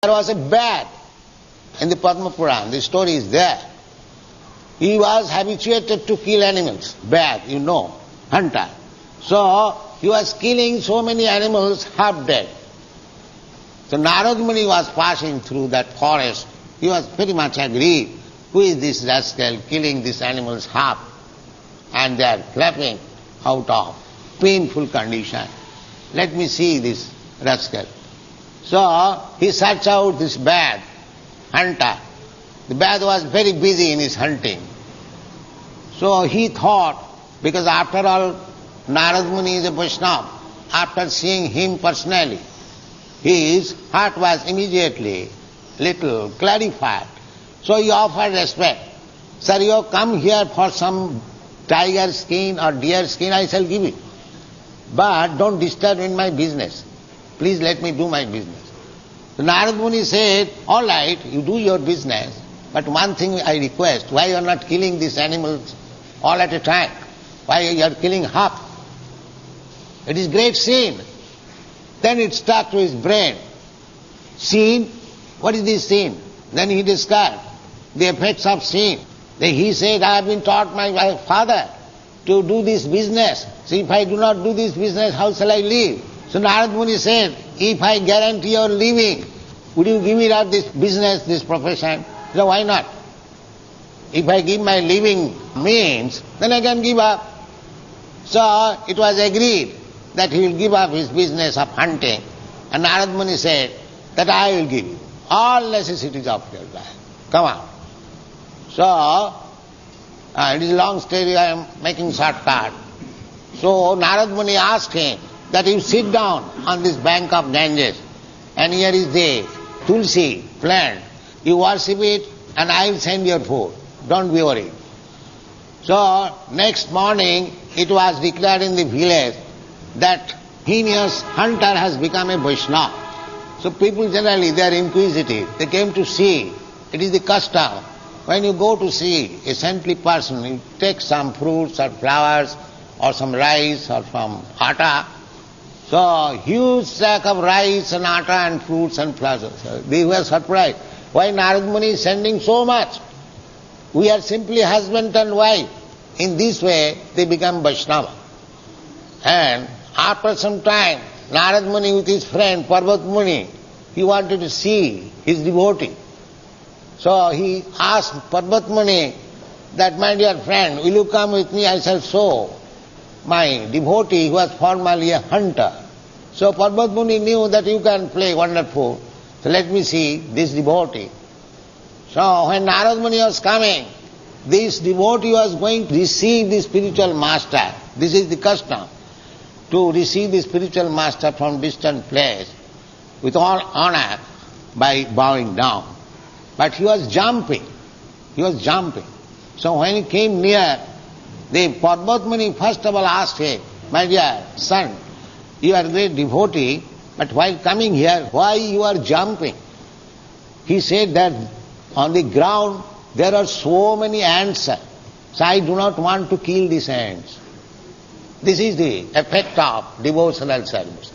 There was a bear in the Padma Purana, the story is there. He was habituated to kill animals, bear, hunter. So he was killing so many animals half dead. So Narad Muni was passing through that forest. He was pretty much agreed, who is this rascal killing these animals half? And they are flapping out of painful condition. Let me see this rascal. So he searched out this bear, hunter. The bear was very busy in his hunting. So he thought, because after all, Narad Muni is a Vaishnava. After seeing him personally, his heart was immediately little clarified. So he offered respect. Sir, you have come here for some tiger skin or deer skin, I shall give it. But don't disturb in my business. Please let me do my business. So Narad Muni said, all right, you do your business, but one thing I request, why you are not killing these animals all at a time? Why you are killing half? It is great sin. Then it stuck to his brain. Sin? What is this sin? Then he described the effects of sin. Then he said, I have been taught my father to do this business. So if I do not do this business, how shall I live? So Narad Muni said, if I guarantee your living, would you give me up this business, this profession? So why not? If I give my living means, then I can give up. So it was agreed that he will give up his business of hunting. And Narad Muni said that I will give you all necessities of your life. Come on. So, it is a long story, I am making shortcut. So Narad Muni asked him that you sit down on this bank of Ganges, and here is the Tulsi plant. You worship it and I will send your food. Don't be worried. So next morning it was declared in the village that heinous hunter has become a Vaishnava. So people generally, they are inquisitive. They came to see. It is the custom. When you go to see a saintly person, you take some fruits or flowers or some rice or some atta. So huge sack of rice and atta and fruits and flowers. So they were surprised. Why Narad Muni is sending so much? We are simply husband and wife. In this way, they become Vaishnava. And after some time, Narad Muni with his friend Parvat Muni, he wanted to see his devotee. So he asked Parvat Muni that, my dear friend, will you come with me? I shall show my devotee who was formerly a hunter. So Parvat Muni knew that you can play wonderful. So let me see this devotee. So when Narad Muni was coming, this devotee was going to receive the spiritual master. This is the custom, to receive the spiritual master from distant place with all honor by bowing down. But he was jumping. So when he came near, the Parvat Muni first of all asked him, my dear son, you are a great devotee, but while coming here, why you are jumping? He said that on the ground there are so many ants, so I do not want to kill these ants. This is the effect of devotional service.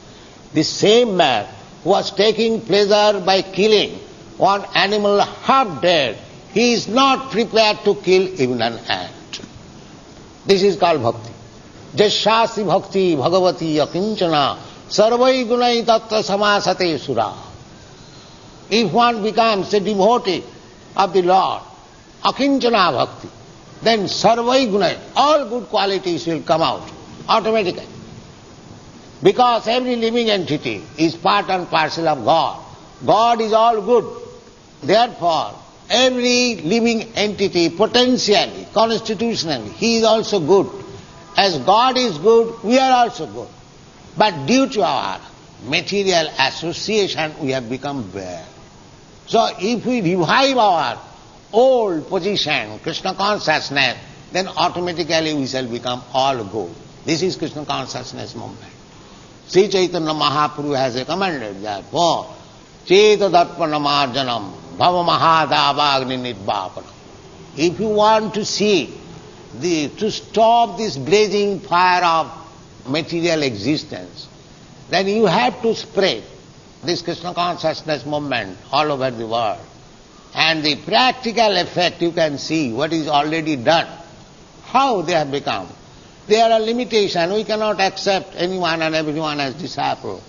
The same man who was taking pleasure by killing one animal half dead, he is not prepared to kill even an ant. This is called bhakti. Jasyasi bhakti bhagavati akinchana sarvai gunai tattva samasate sura. If one becomes a devotee of the Lord, akinchana bhakti, then sarvai gunai, all good qualities will come out automatically. Because every living entity is part and parcel of God. God is all good. Therefore, every living entity potentially, constitutionally, he is also good. As God is good, we are also good. But due to our material association, we have become bad. So if we revive our old position, Krishna consciousness, then automatically we shall become all good. This is Krishna consciousness movement. Sri Chaitanya Mahaprabhu has recommended therefore, Cheta Darpana Marjanam Bhava Mahadavagni Nidvapanam. If you want to see, to stop this blazing fire of material existence, then you have to spread this Krishna consciousness movement all over the world. And the practical effect you can see what is already done, how they have become. There are limitations. We cannot accept anyone and everyone as disciple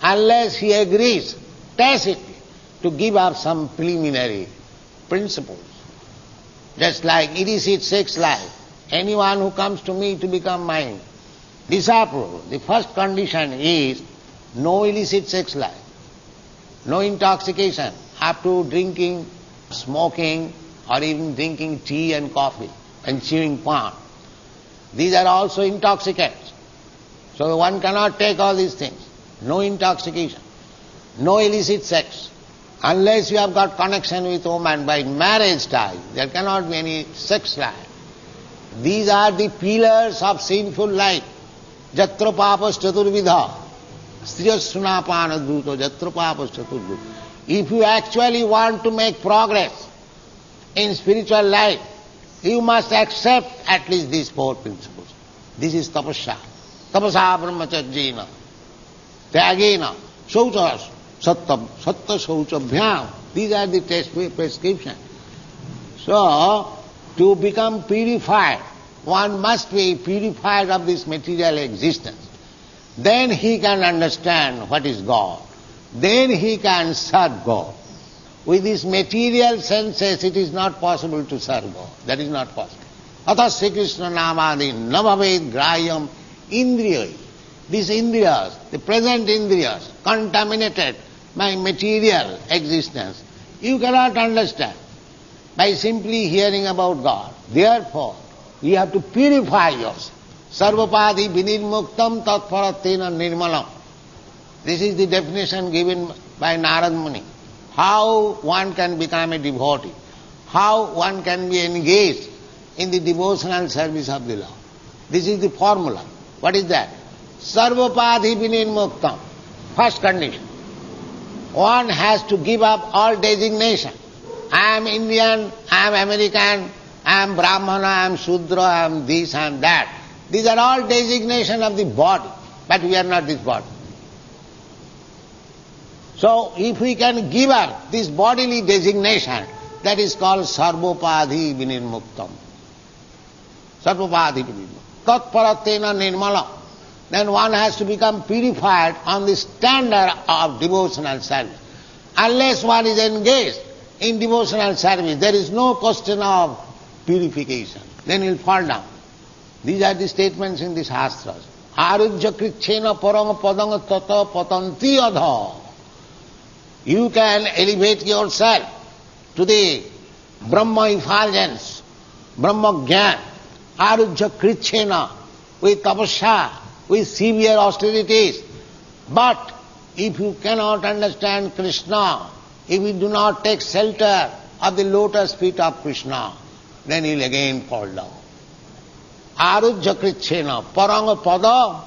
unless he agrees tacitly to give up some preliminary principles. Just like illicit sex life. Anyone who comes to me to become my disciple, the first condition is no illicit sex life, no intoxication up to drinking, smoking, or even drinking tea and coffee and chewing pan. These are also intoxicants. So one cannot take all these things. No intoxication, no illicit sex. Unless you have got connection with woman by marriage tie, there cannot be any sex life. These are the pillars of sinful life. Jatra papas chaturvidha, striyassunapana dhuto, jatra papas chaturvidha. If you actually want to make progress in spiritual life, you must accept at least these four principles. This is tapasya. Tapasa brahmacharjena, tyagena, shaucha, satta shauchabhyam. These are the test prescriptions. So, to become purified, one must be purified of this material existence. Then he can understand what is God. Then he can serve God. With these material senses, it is not possible to serve God. That is not possible. Atha Sri Krishna namadi navaved grayam indriyai. These indriyas, the present indriyas, contaminated by material existence, you cannot understand by simply hearing about God. Therefore, you have to purify yourself. Sarvapadi vinirmuktam tatparatena nirmalam. This is the definition given by Narad Muni. How one can become a devotee, how one can be engaged in the devotional service of the Lord. This is the formula. What is that? Sarvapadi vinirmuktam. First condition. One has to give up all designation. I am Indian, I am American, I am Brahmana, I am Shudra, I am this, I am that. These are all designation of the body, but we are not this body. So, if we can give up this bodily designation, that is called sarvopadhi vinirmuktam. Sarvopadhi vinirmuktam. Tatparatena nirmalam. Then one has to become purified on the standard of devotional service. Unless one is engaged in devotional service, there is no question of purification. Then he will fall down. These are the statements in the Shastras. Arujya krichena parang padang tata patanti adha. You can elevate yourself to the Brahma effulgence, Brahma Gyan, Arujya krichena, with tapasya, with severe austerities. But if you cannot understand Krishna, if you do not take shelter of the lotus feet of Krishna, then you will again fall down. Arujya krichena parang pada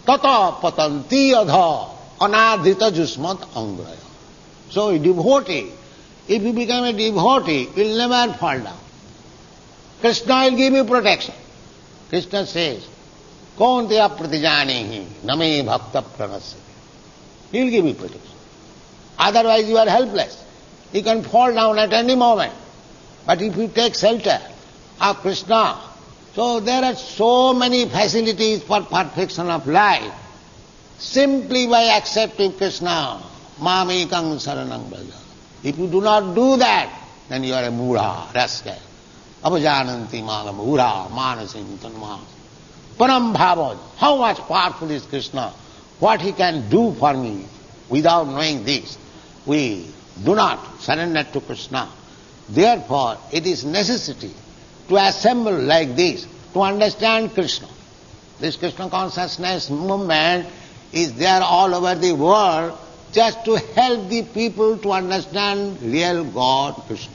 tata patanti adha anadhita jusmat angraya. So a devotee, if you become a devotee, you will never fall down. Krishna will give you protection. Krishna says, Kauntya pratijanehi name bhakta pranasyati. He will give you protection. Otherwise you are helpless. You can fall down at any moment. But if you take shelter of Krishna, so there are so many facilities for perfection of life simply by accepting Krishna. Mamekang saranang braja. If you do not do that, then you are a mudha, rascal. Apajananti maga mudha, manasim tanma. Param bhava. How much powerful is Krishna? What he can do for me? Without knowing this, we do not surrender to Krishna. Therefore, it is necessity to assemble like this, to understand Krishna. This Krishna consciousness movement is there all over the world just to help the people to understand real God, Krishna.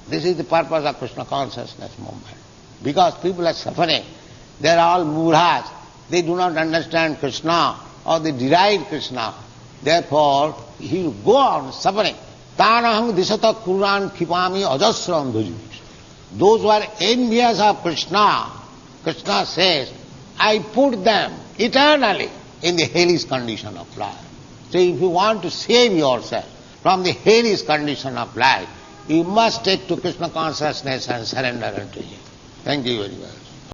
This is the purpose of Krishna consciousness movement. Because people are suffering, they are all mudhas, they do not understand Krishna or they deride Krishna. Therefore, he will go on suffering. Tanahang disata kuran khipami ajasram dhujivish. Those who are envious of Krishna, Krishna says, I put them eternally in the hellish condition of life. So if you want to save yourself from the hellish condition of life, you must take to Krishna consciousness and surrender unto Him. Thank you very much.